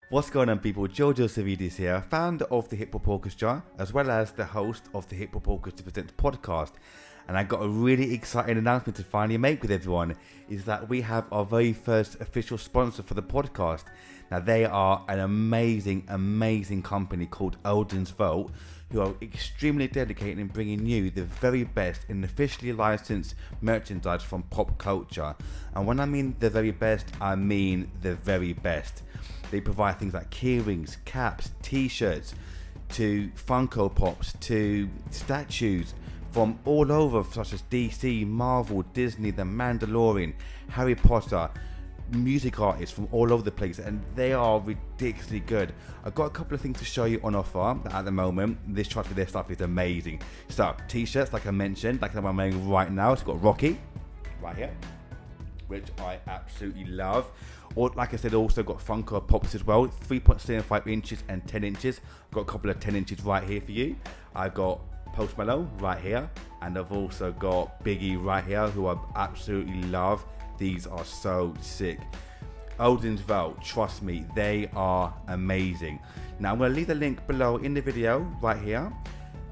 What's going on, people? Georgio Savvides here, founder of the Hip Hop Orchestra, as well as the host of the Hip Hop Orchestra Presents podcast. And I got a really exciting announcement to finally make with everyone, is that we have our very first official sponsor for the podcast. Now, they are an amazing company called LDNRBS, who are extremely dedicated in bringing you the very best in officially licensed merchandise from pop culture. And when I mean the very best, I mean the very best. They provide things like keyrings, caps, t-shirts, to Funko Pops, to statues from all over, such as DC, Marvel, Disney, The Mandalorian, Harry Potter, music artists from all over the place, and they are ridiculously good. I've got a couple of things to show you on offer at the moment. This trust me, their stuff is amazing. So, t-shirts, like I mentioned, like the one I'm wearing right now. It's got Rocky right here, which I absolutely love. Or, like I said, also got Funko Pops as well, 3.75 inches and 10 inches. I've got a couple of 10 inches right here for you. I've got Post Malone right here, and I've also got Biggie right here, who I absolutely love. These are so sick. LDNRBS, trust me, they are amazing. Now, I'm going to leave the link below in the video right here,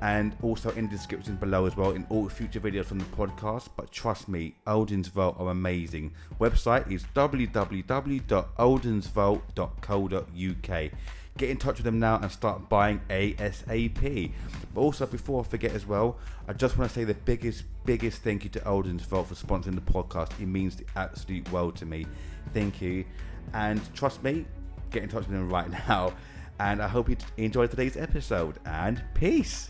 and also in the description below as well in all future videos from the podcast. But trust me, LDNRBS are amazing. Website is www.oldensvolt.co.uk. Get in touch with them now and start buying ASAP. But also, before I forget as well, I just want to say the biggest thank you to LDNRBS for sponsoring the podcast. It means the absolute world to me. Thank you. And trust me, get in touch with them right now. And I hope you enjoyed today's episode. And peace.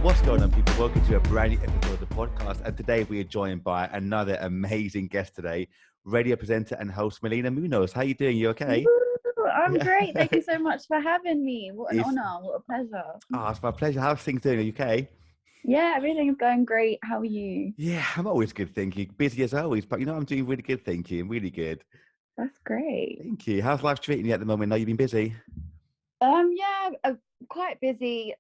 What's going on, people? Welcome to a brand new episode of the podcast. And today we are joined by another amazing guest today, radio presenter and host Melina Mun. How you doing? You okay? Woo, I'm Yeah. great. Thank you so much for having me. What an It's, honor. What a pleasure. it's my pleasure. How's things doing? Are you okay? Yeah, everything's going great. How are you? Yeah, I'm always good, thank you. Busy as always, but I'm doing really good, thank you. I'm really good. That's great. Thank you. How's life treating you at the moment? Now you've been busy? Yeah, quite busy.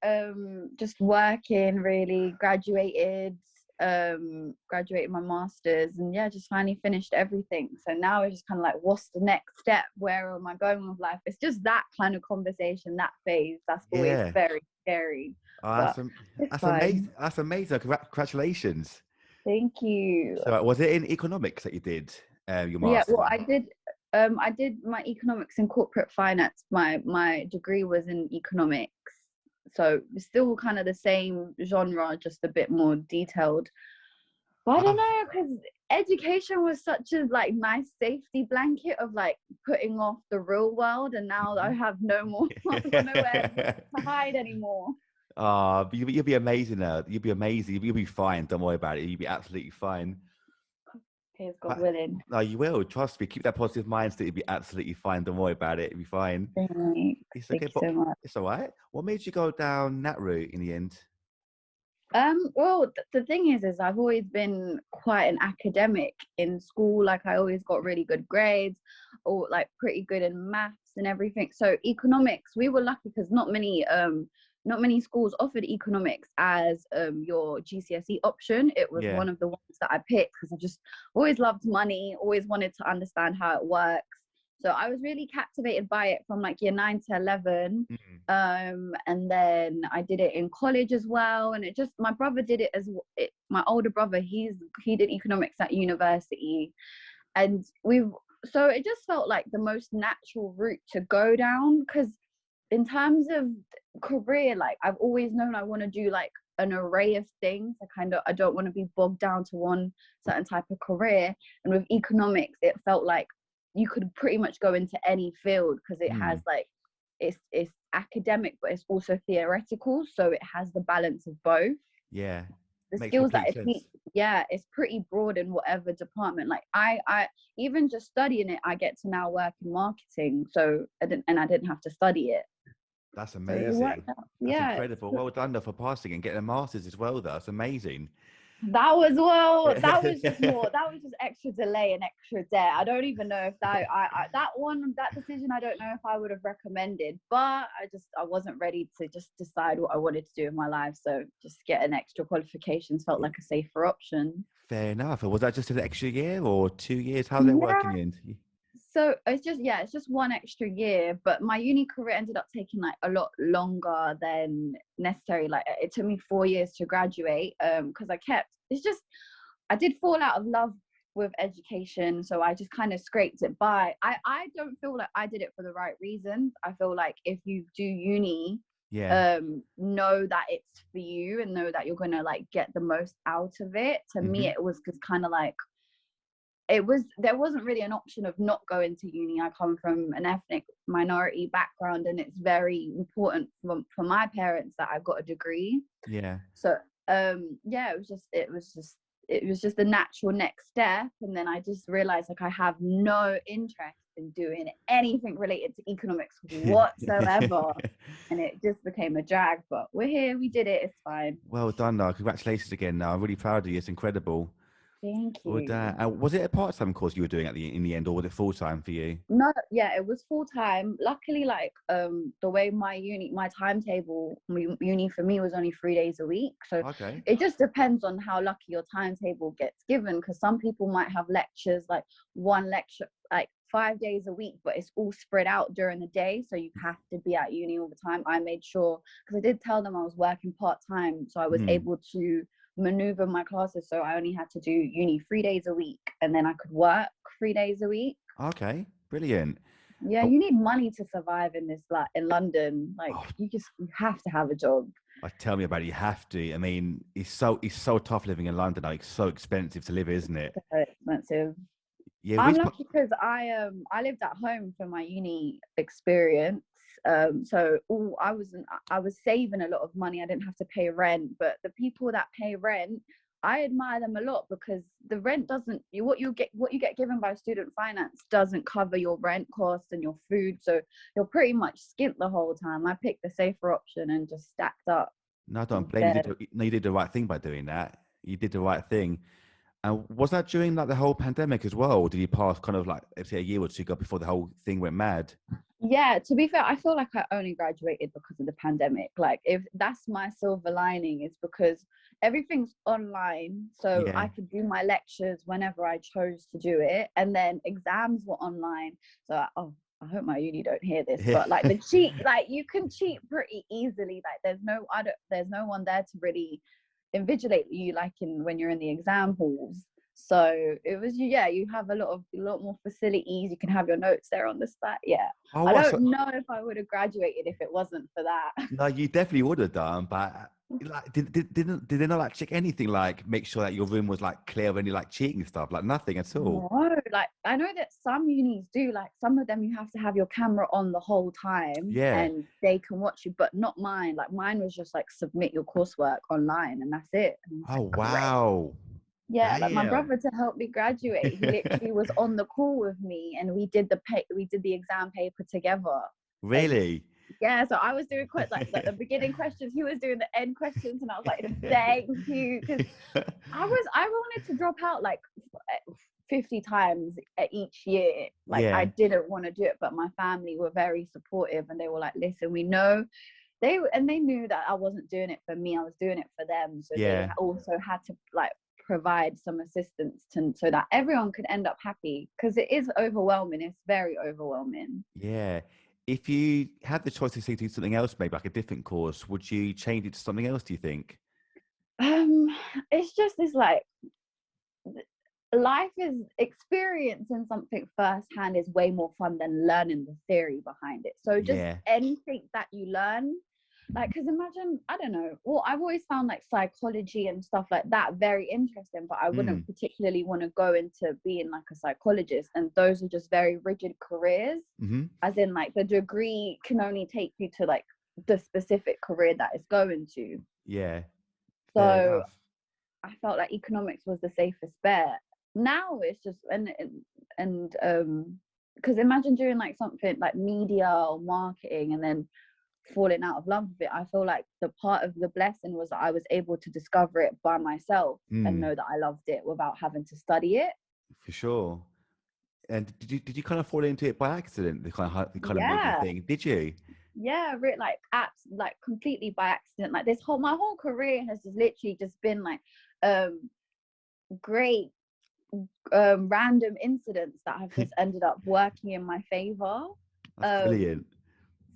Just working really. Graduated my master's, and yeah, just finally finished everything. So now it's just kind of like, what's the next step? Where am I going with life? It's just that kind of conversation, that phase. That's always Yeah. very scary. Oh, But it's that's fine. amazing. That's amazing. Congratulations. Thank you. So was it in economics that you did your Yeah, master's? well, I did my economics and corporate finance. My degree was in economics, so it's still kind of the same genre, just a bit more detailed. But I don't know, because education was such a nice safety blanket of putting off the real world, and now I have no more, I've got nowhere to hide anymore. You'll be amazing now. You'll be amazing. You'll be fine. Don't worry about it. You'll be absolutely fine. Here's God willing. No, you will. Trust me. Keep that positive mindset. You'll be absolutely fine. Don't worry about it. You'll be fine. It's Thank okay, you so much. it's all right. What made you go down that route in the end? Well, the thing is I've always been quite an academic in school. Like, I always got really good grades, or pretty good in maths and everything. So economics, we were lucky because not many schools offered economics as your GCSE option. It was one of the ones that I picked because I just always loved money, always wanted to understand how it works. So I was really captivated by it from year 9 to 11. And then I did it in college as well. And my brother did it my older brother, he did economics at university. And so it just felt like the most natural route to go down, because in terms of career, I've always known I want to do an array of things. I don't want to be bogged down to one certain type of career. And with economics, it felt like you could pretty much go into any field, because it has it's academic, but it's also theoretical, so it has the balance of both. Yeah, The makes skills that complete sense. it's pretty broad in whatever department. I even just studying it, I get to now work in marketing, so I didn't have to study it. That's So it amazing. worked out. That's Yeah, incredible. Well done though for passing and getting a master's as well. That's amazing. that was just more, that was just extra delay and extra debt. I don't even know if that decision, I don't know if I would have recommended, but I wasn't ready to just decide what I wanted to do in my life. So just getting extra qualifications felt like a safer option. Fair enough. Was that just an extra year or 2 years? How's it Yeah. working in the end? So it's just one extra year, but my uni career ended up taking like a lot longer than necessary. Like it took me 4 years to graduate, because I did fall out of love with education, so I just kind of scraped it by. I don't feel like I did it for the right reasons. I feel like if you do uni, Yeah. know that it's for you and know that you're gonna like get the most out of it. To me, it was just kind of like, there wasn't really an option of not going to uni. I come from an ethnic minority background, and it's very important for my parents that I got a degree. Yeah. So yeah, it was just the natural next step. And then I just realized like I have no interest in doing anything related to economics whatsoever. And it just became a drag, but we're here, we did it, it's fine. Well done, though. Congratulations again. I'm really proud of you. It's incredible. Thank Would, you. was it a part-time course you were doing in the end, or was it full-time for you? No, yeah, it was full time. Luckily, like the way my timetable, uni for me was only 3 days a week. So Okay. it just depends on how lucky your timetable gets given. Because some people might have lectures, like one lecture like 5 days a week, but it's all spread out during the day. So you have to be at uni all the time. I made sure, because I did tell them I was working part time, so I was able to maneuver my classes. So I only had to do uni 3 days a week, and then I could work 3 days a week. Okay. Brilliant. Yeah, Oh, you need money to survive in this, like in London. Like oh, you have to have a job. tell me about it. You have to. I mean, it's so tough living in London. Like, it's so expensive to live, isn't it? So expensive. Yeah. I'm Which part? lucky because I lived at home for my uni experience. So I was saving a lot of money. I didn't have to pay rent. But the people that pay rent, I admire them a lot, because the rent doesn't, what you get given by student finance doesn't cover your rent costs and your food. So you're pretty much skint the whole time. I picked the safer option and just stacked up No, I don't blame you. instead. No, you did the right thing by doing that. You did the right thing. And was that during like the whole pandemic as well? Or did you pass kind of like, let's say, a year or two ago before the whole thing went mad? Yeah, to be fair, I feel like I only graduated because of the pandemic. Like, if that's my silver lining, is because everything's online, so Yeah. I could do my lectures whenever I chose to do it, and then exams were online. So I hope my uni don't hear this, Yeah. but like the cheat, like you can cheat pretty easily. Like there's no one there to really invigilate you like in when you're in the exam halls. So it was, yeah, you have a lot more facilities. You can have your notes there on the spot. Yeah, Oh, I what? don't So, know if I would have graduated if it wasn't for that. no, you definitely would have done, but like, did they not like check anything, like make sure that your room was like clear of any like cheating stuff, like nothing at all? No, like I know that some unis do, like some of them you have to have your camera on the whole time Yeah. and they can watch you, but not mine. Like mine was just like submit your coursework online and that's it. And I was Oh, like, great. wow. Yeah, like my Damn. brother, to help me graduate, he literally was on the call with me and we did the exam paper together. Like, Really? yeah, so I was doing quite like the beginning questions, he was doing the end questions, and I was like, thank you, because I wanted to drop out like 50 times each year. Like I Yeah. didn't want to do it, but my family were very supportive and they were like, listen, we know, they knew that I wasn't doing it for me, I was doing it for them. So they Yeah. also had to like provide some assistance so that everyone could end up happy, because it is overwhelming, it's very overwhelming. Yeah. If you had the choice to say do something else, maybe like a different course, would you change it to something else, do you think? um it's just this like, life is experiencing something firsthand is way more fun than learning the theory behind it. So just Yeah. anything that you learn, like, because imagine, I don't know, well, I've always found like psychology and stuff like that very interesting, but I wouldn't Mm. particularly want to go into being like a psychologist, and those are just very rigid careers, Mm-hmm. as in like the degree can only take you to like the specific career that it's going to. Yeah. Fair So enough. I felt like economics was the safest bet. Now it's just, and because imagine doing like something like media or marketing, and then falling out of love with it. I feel like the part of the blessing was that I was able to discover it by myself and know that I loved it without having to study it. For sure. And did you kind of fall into it by accident? The kind of media Yeah. thing, did you? Yeah, like apps, like completely by accident. Like my whole career has just literally just been like great random incidents that have just ended up working in my favor. That's brilliant.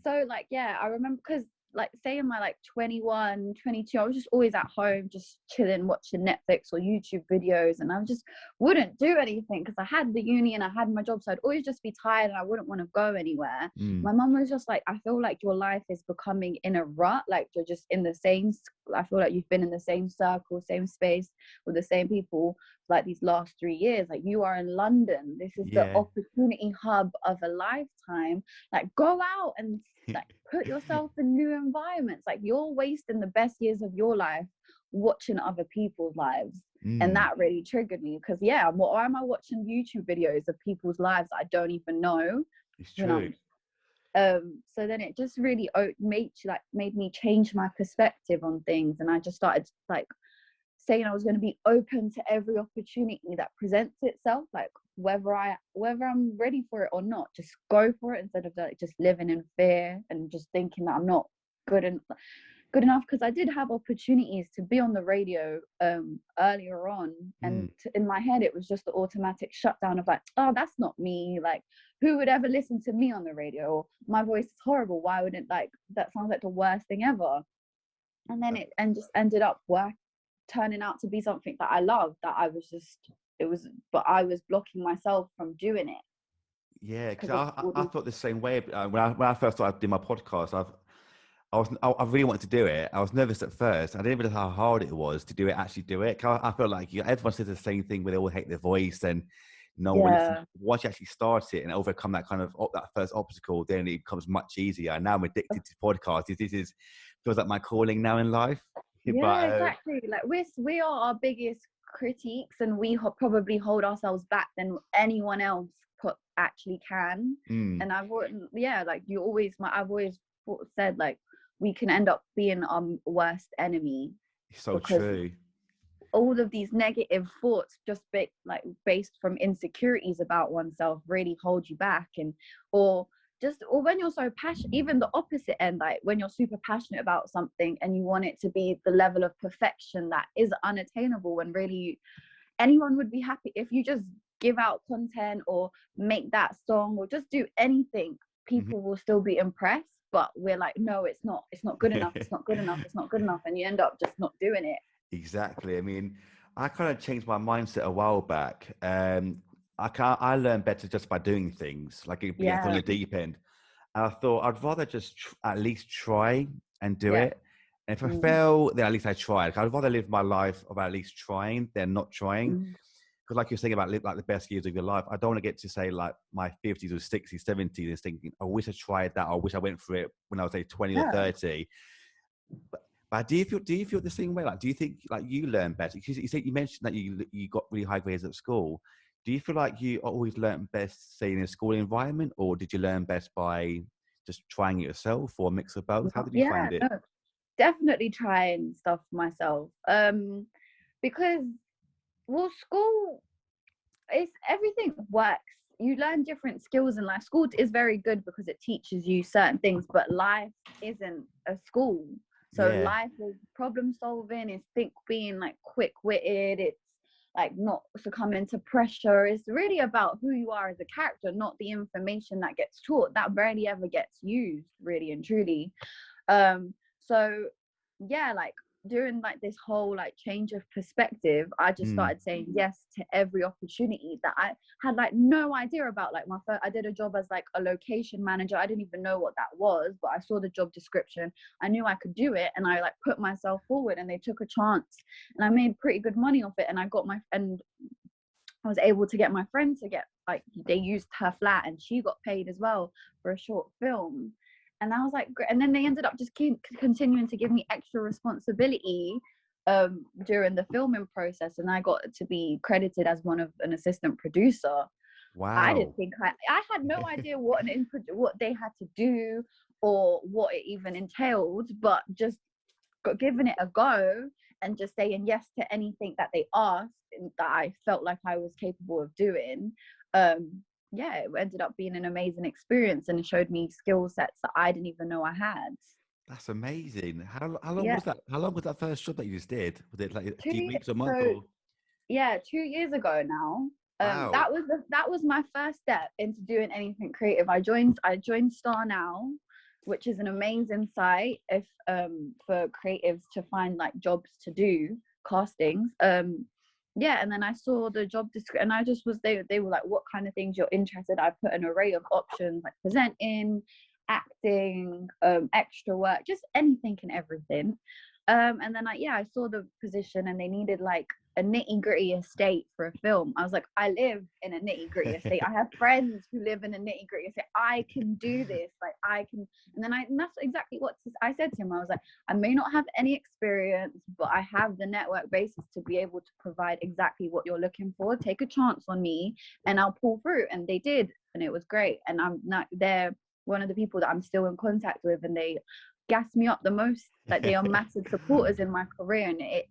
So like, yeah, I remember because like say in my like 21, 22, I was just always at home, just chilling, watching Netflix or YouTube videos. And I just wouldn't do anything because I had the uni and I had my job. So I'd always just be tired and I wouldn't want to go anywhere. My mum was just like, I feel like your life is becoming in a rut. Like you're just in the same, I feel like you've been in the same circle, same space with the same people like these last 3 years. Like you are in London. This is the opportunity hub of a lifetime. Like go out and like put yourself in new environments. Like you're wasting the best years of your life watching other people's lives. And that really triggered me because why am I watching YouTube videos of people's lives that I don't even know? It's true. So then it just really made me change my perspective on things, and I just started like saying I was going to be open to every opportunity that presents itself, like whether I'm ready for it or not, just go for it instead of like just living in fear and just thinking that I'm not good enough. Because I did have opportunities to be on the radio earlier on, and in my head it was just the automatic shutdown of like, oh, that's not me, like who would ever listen to me on the radio, or my voice is horrible, why wouldn't, like that sounds like the worst thing ever. And then it just ended up turning out to be something that I loved, that I was blocking myself from doing it. Yeah, because I thought the same way. When I first started doing my podcast, I really wanted to do it. I was nervous at first. I didn't realize how hard it was to do it. Actually, do it. 'Cause I feel like everyone says the same thing, where they all hate their voice and no one listens. Once you actually start it and overcome that kind of that first obstacle, then it becomes much easier. And now I'm addicted to podcasts. This feels like my calling now in life. Yeah, exactly. Like we are our biggest critiques, and we probably hold ourselves back than anyone else actually can. And I've always said like we can end up being our worst enemy. It's so true. All of these negative thoughts just based from insecurities about oneself really hold you back, or when you're so passionate, even the opposite end, like when you're super passionate about something and you want it to be the level of perfection that is unattainable, when really anyone would be happy if you just give out content or make that song or just do anything, people will still be impressed. But we're like, no, it's not good enough, it's not good enough, it's not good enough, and you end up just not doing it. Exactly. I mean, I kind of changed my mindset a while back. I learned better just by doing things, like being on the deep end. And I thought I'd rather just at least try and do it. And if I fail, then at least I tried. I'd rather live my life of at least trying than not trying. Because like you're saying about like the best years of your life, I don't want to get to say like my 50s or 60s, 70s and thinking, I wish I tried that. I wish I went for it when I was say 20 or 30. But do you feel the same way? Like, do you think like you learn better? Because you mentioned that you got really high grades at school. Do you feel like you always learned best, say, in a school environment, or did you learn best by just trying it yourself, or a mix of both? How did you find it? No, definitely trying stuff myself. Because school everything works. You learn different skills in life. School is very good because it teaches you certain things, but life isn't a school. So life is problem solving, it's being like quick-witted, it's like not succumbing to pressure. It's really about who you are as a character, not the information that gets taught. That rarely ever gets used, really and truly. So yeah, like during like this whole like change of perspective, I just started saying yes to every opportunity that I had like no idea about. Like I did a job as like a location manager. I didn't even know what that was, but I saw the job description. I knew I could do it, and I like put myself forward, and they took a chance, and I made pretty good money off it. And I was able to get my friend to get, like, they used her flat and she got paid as well for a short film. And I was like, great. And then they ended up just continuing to give me extra responsibility during the filming process, and I got to be credited as an assistant producer. Wow. I didn't think I had no idea what they had to do or what it even entailed, but just giving it a go and just saying yes to anything that they asked that I felt like I was capable of doing. Yeah, it ended up being an amazing experience, and it showed me skill sets that I didn't even know I had. That's amazing. How long Yeah, was that? How long was that first job that you just did? Was it like a two few years. weeks, a month, So or? yeah, 2 years ago now. Wow. That was my first step into doing anything creative. I joined Star Now, which is an amazing site if for creatives to find like jobs to do, castings. Yeah, and then I saw the job description, and I just was they were like, what kind of things you're interested. I put an array of options like presenting, acting, extra work, just anything and everything. And then I saw the position, and they needed like a nitty gritty estate for a film. I was like, I live in a nitty gritty estate. I have friends who live in a nitty gritty estate. I can do this. Like I can. And that's exactly what I said to him. I was like, I may not have any experience, but I have the network basis to be able to provide exactly what you're looking for. Take a chance on me, and I'll pull through. And they did, and it was great. And I'm not they're one of the people that I'm still in contact with, and they gas me up the most. Like they are massive supporters in my career, and it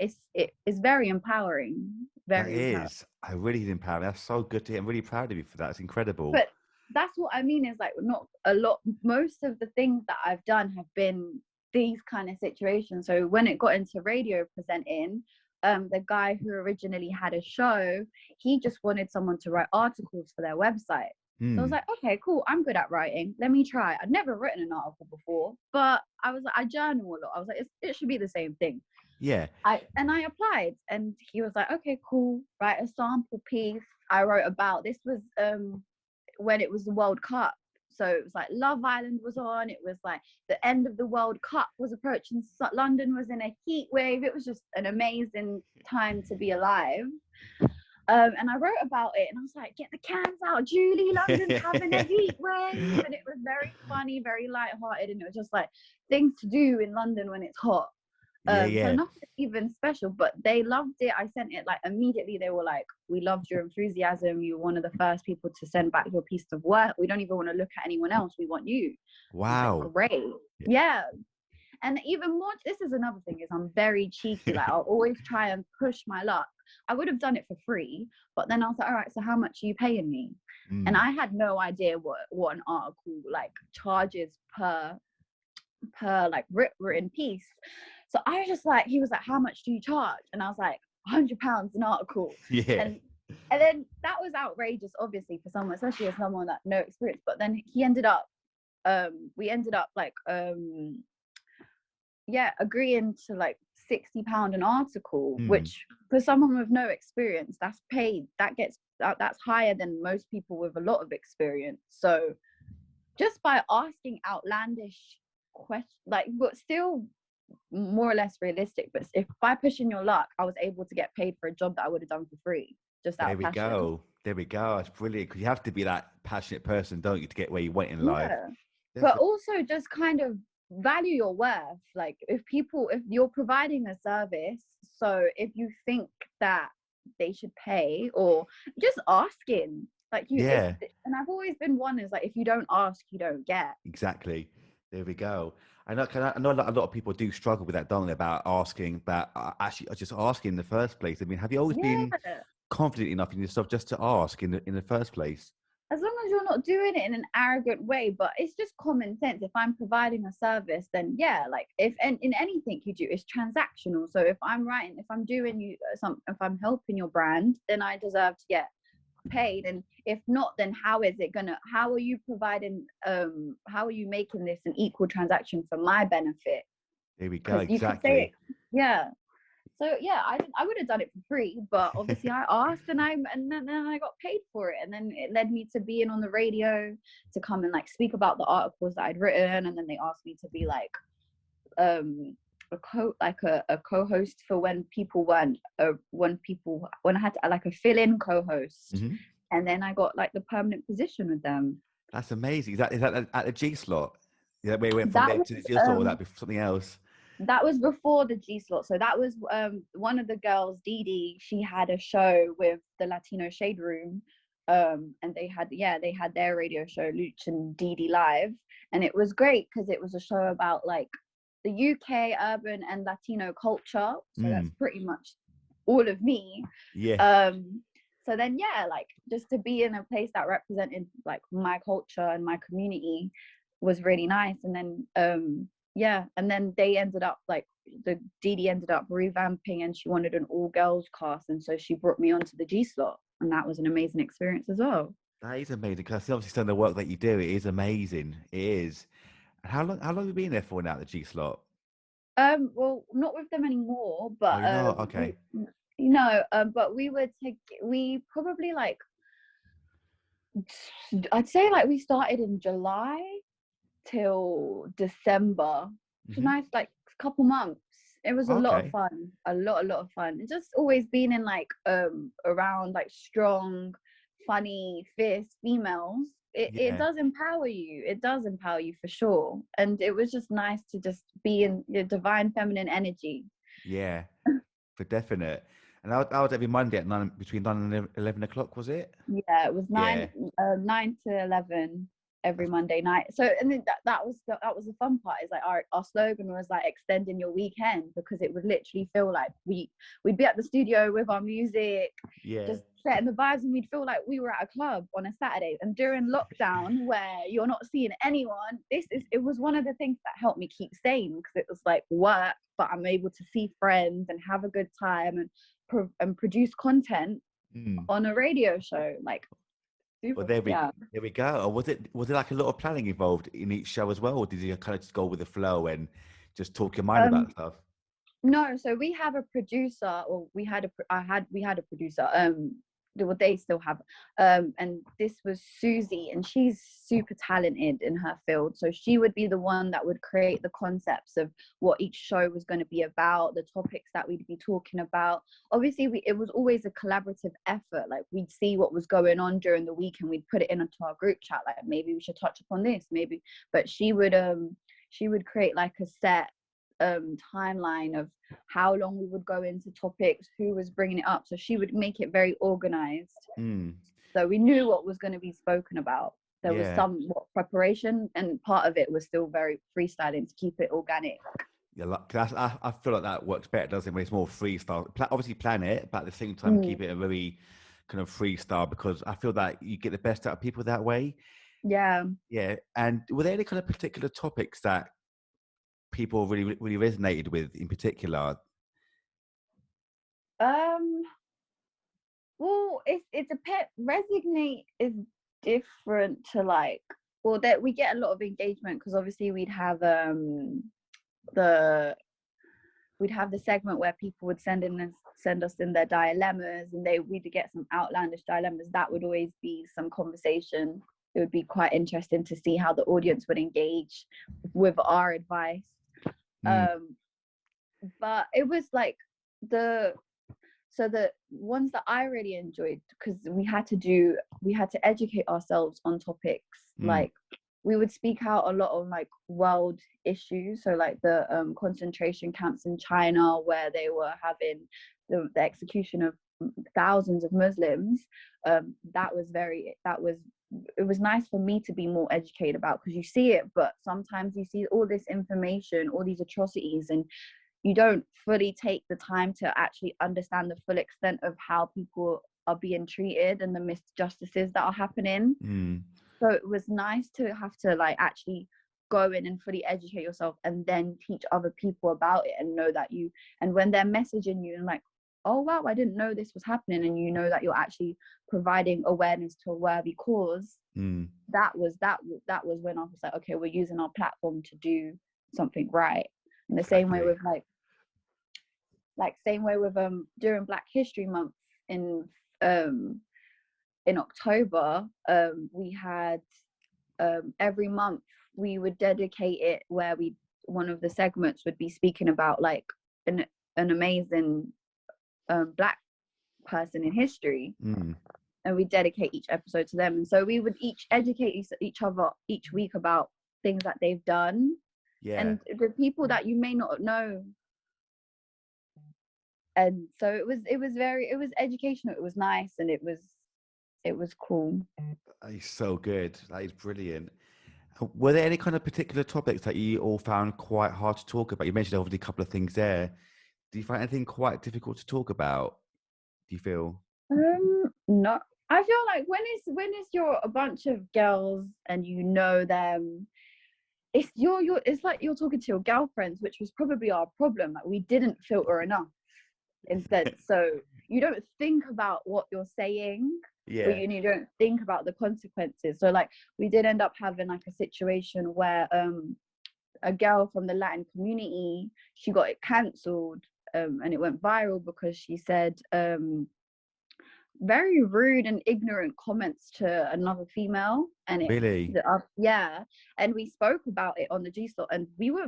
is very empowering. That Very empowering. is. I really empowering. That's so good to hear. I'm really proud of you for that. It's incredible. But that's what I mean is like not a lot. Most of the things that I've done have been these kind of situations. So when it got into radio presenting, the guy who originally had a show, he just wanted someone to write articles for their website. So I was Hmm. like, okay, cool. I'm good at writing. Let me try. I'd never written an article before, but I was like, I journal a lot. I was like, it should be the same thing. Yeah. I applied, and he was like, okay, cool. Write a sample piece. I wrote about this was when it was the World Cup. So it was like Love Island was on. It was like the end of the World Cup was approaching. London was in a heat wave. It was just an amazing time to be alive. And I wrote about it, and I was like, get the cans out, Julie, London's having a heat wave. And it was very funny, very light-hearted, and it was just like things to do in London when it's hot. Yeah. So Yeah. nothing even special, but they loved it. I sent it like immediately. They were like, we loved your enthusiasm. You're one of the first people to send back your piece of work. We don't even want to look at anyone else. We want you. I was like, Wow. great. Yeah. And even more, this is another thing, is I'm very cheeky. Like I'll always try and push my luck. I would have done it for free, but then I was like, all right, so how much are you paying me? And I had no idea what an article like charges per like written piece. So I was just like, he was like, how much do you charge? And I was like, £100 an article. Yeah. And then that was outrageous, obviously, for someone, especially as someone that no experience. But then he ended up, we ended up like, agreeing to like £60 an article, which for someone with no experience, that's paid. That's higher than most people with a lot of experience. So just by asking outlandish questions, like, but still more or less realistic. But if by pushing your luck, I was able to get paid for a job that I would have done for free, just out There of we passion. go. There we go. It's brilliant, because you have to be that passionate person, don't you, to get where you want in life. Yeah. But Definitely. also just kind of value your worth. Like if you're providing a service, so if you think that they should pay, or just asking, like Yeah. and I've always been one is like, if you don't ask, you don't get. Exactly. There we go. I know a lot of people do struggle with that, don't they? About asking, about actually just asking in the first place. I mean, have you always been Yeah. confident enough in yourself just to ask in the first place? As long as you're not doing it in an arrogant way, but it's just common sense. If I'm providing a service, then yeah, like if and in anything you do, it's transactional. So if I'm doing you if I'm helping your brand, then I deserve to get paid. And if not, then how are you providing, how are you making this an equal transaction for my benefit? There we go. Because you could say, Exactly. yeah. So yeah, I would have done it for free, but obviously I asked, and then I got paid for it, and then it led me to being on the radio, to come and like speak about the articles that I'd written, and then they asked me to be like a co-host for when people weren't when I had to like a fill-in co-host, and then I got like the permanent position with them. That's amazing. Is that at the G slot? Yeah, where you went from That there was to the G slot, or would that be something else? that was before the G slot. So that was one of the girls, Dee Dee. She had a show with the Latino Shade Room, And they had their radio show Luch and Didi Live, and it was great because it was a show about like the UK urban and Latino culture, so that's pretty much all of me. So then like just to be in a place that represented like my culture and my community was really nice. And then and then they ended up like the Didi ended up revamping, and she wanted an all girls cast, and so she brought me onto the G slot, and that was an amazing experience as well. That is amazing, because obviously some of the work that you do, it is amazing. It is. And how long have you been there for now at the G slot? Well, not with them anymore, Oh, but you're not? Okay. but we probably like, I'd say like we started in July till December. It's a nice like couple months. It was a lot of Okay. fun, a lot of fun. It's just always been in like around like strong, funny, fierce females. It Yeah. does empower you. It does empower you for sure. And it was just nice to just be in the divine feminine energy. Yeah, for definite. And I was every Monday at between 9 and 11 o'clock, was it? Yeah, it was Yeah. 9 to 11 every Monday night. So, and then that was the fun part. Is like our slogan was like extending your weekend, because it would literally feel like we'd be at the studio with our music, Yeah. just setting the vibes, and we'd feel like we were at a club on a Saturday. And during lockdown, where you're not seeing anyone, it was one of the things that helped me keep sane, because it was like work, but I'm able to see friends and have a good time and produce content on a radio show. Like, Well, super, there yeah. we go. Or was it like a lot of planning involved in each show as well, or did you kind of just go with the flow and just talk your mind about stuff? No, so we have a producer, or we had a producer. Well, they still have, and this was Susie, and she's super talented in her field. So she would be the one that would create the concepts of what each show was going to be about, the topics that we'd be talking about. Obviously, it was always a collaborative effort. Like, we'd see what was going on during the week, and we'd put it into our group chat. Like, maybe we should touch upon this, maybe. But she would create like a set timeline of how long we would go into topics, who was bringing it up, so she would make it very organized, so we knew what was going to be spoken about. There was somewhat preparation, and part of it was still very freestyling to keep it organic. Yeah, I feel like that works better, doesn't it, when it's more freestyle. Obviously plan it, but at the same time keep it a very kind of freestyle, because I feel that you get the best out of people that way. Yeah. And were there any kind of particular topics that people really resonated with in particular? Well, it's a pet resonate is different to like, well, that we get a lot of engagement, because obviously we'd have the segment where people would send us in their dilemmas, and we'd get some outlandish dilemmas. That would always be some conversation. It would be quite interesting to see how the audience would engage with our advice. But it was like the ones that I really enjoyed, because we had to educate ourselves on topics. Like, we would speak out a lot of like world issues, so like the concentration camps in China, where they were having the execution of thousands of Muslims. It was nice for me to be more educated about, because you see it, but sometimes you see all this information, all these atrocities, and you don't fully take the time to actually understand the full extent of how people are being treated and the misjustices that are happening. So it was nice to have to like actually go in and fully educate yourself, and then teach other people about it, and know that and when they're messaging you and like, oh wow, I didn't know this was happening, and you know that you're actually providing awareness to a worthy cause. That was when I was like, okay, we're using our platform to do something right. And the same way with during Black History Month in October, we had every month we would dedicate it where one of the segments would be speaking about like an amazing Black person in history, and we dedicate each episode to them. And so we would each educate each other each week about things that they've done, and the people that you may not know. And so it was educational, it was nice, and it it was cool. That is so good. That is brilliant. Were there any kind of particular topics that you all found quite hard to talk about? You mentioned obviously a couple of things there. Do you find anything quite difficult to talk about? Do you feel? No, I feel like when it's you're a bunch of girls and you know them, it's it's like you're talking to your girlfriends, which was probably our problem. Like we didn't filter enough instead. So you don't think about what you're saying, or Yeah. you don't think about the consequences. So like we did end up having like a situation where a girl from the Latin community, she got it cancelled, and it went viral because she said very rude and ignorant comments to another female, and Really? yeah, and we spoke about it on the G Slot, and we were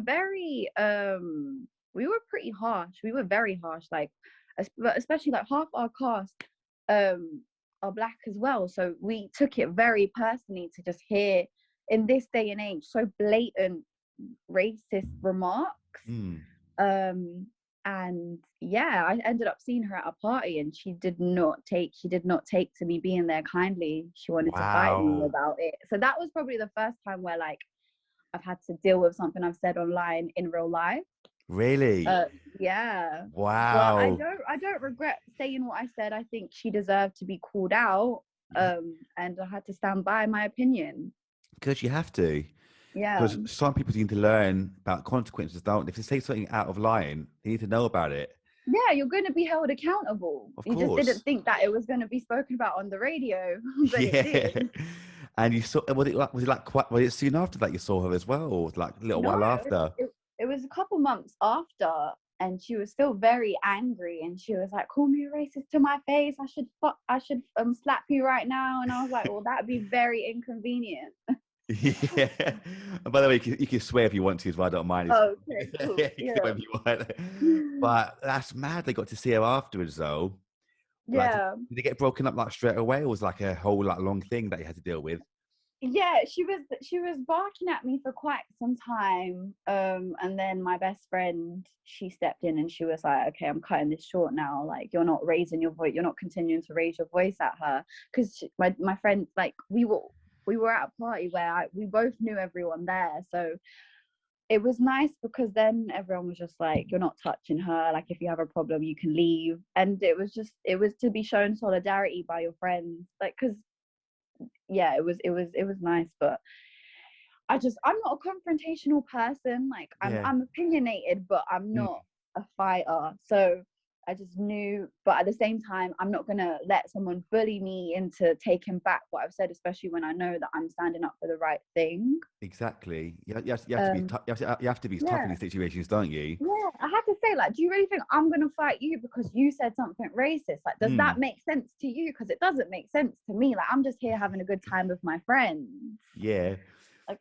we were pretty harsh. We were very harsh, like especially like half our cast are black as well, so we took it very personally to just hear in this day and age so blatant racist remarks. Mm. And yeah, I ended up seeing her at a party, and she did not take to me being there kindly. She wanted to fight me Wow. about it. So that was probably the first time where like I've had to deal with something I've said online in real life. Really? uh yeah, but Wow. I don't regret saying what I said. I think she deserved to be called out, Yeah. and I had to stand by my opinion. Because you have to. Yeah, Because some people need to learn about consequences, don't they? If they say something out of line, they need to know about it. yeah, you're going to be held accountable. Of You just didn't course. think that it was going to be spoken about on the radio, but it Yeah. did. And you saw, was it like quite, was it soon after that you saw her as well? Or was it like a little No, while after? it was a couple months after, and she was still very angry, and she was like, "Call me a racist to my face. I should slap you right now." And I was like, "Well, that'd be very inconvenient." Yeah. And by the way, you can swear if you want to as well. I don't mind. Oh, okay, cool. You can say Yeah, whatever you want. But that's mad. They got to see her afterwards, though. Like, yeah. did it get broken up like straight away, or was it like a whole like long thing that you had to deal with? Yeah, she was barking at me for quite some time, and then my best friend, she stepped in and she was like, "Okay, I'm cutting this short now. Like, you're not raising your voice, you're not continuing to raise your voice at her." Because my friend, like, we were at a party where we both knew everyone there, so it was nice because then everyone was just like, "You're not touching her. Like, if you have a problem, you can leave." And it was to be shown solidarity by your friends, like, because yeah, it was nice. But I'm not a confrontational person. Like, Yeah. I'm opinionated, but I'm Mm. not a fighter. So I just knew, but at the same time, I'm not gonna let someone bully me into taking back what I've said, especially when I know that I'm standing up for the right thing. Exactly. You have to be Um, you have to be tough in yeah, these situations, don't you? yeah. I had to say, like, do you really think I'm gonna fight you because you said something racist? Like, does that Mm. make sense to you? Because it doesn't make sense to me. Like, I'm just here having a good time with my friends. Yeah. Like,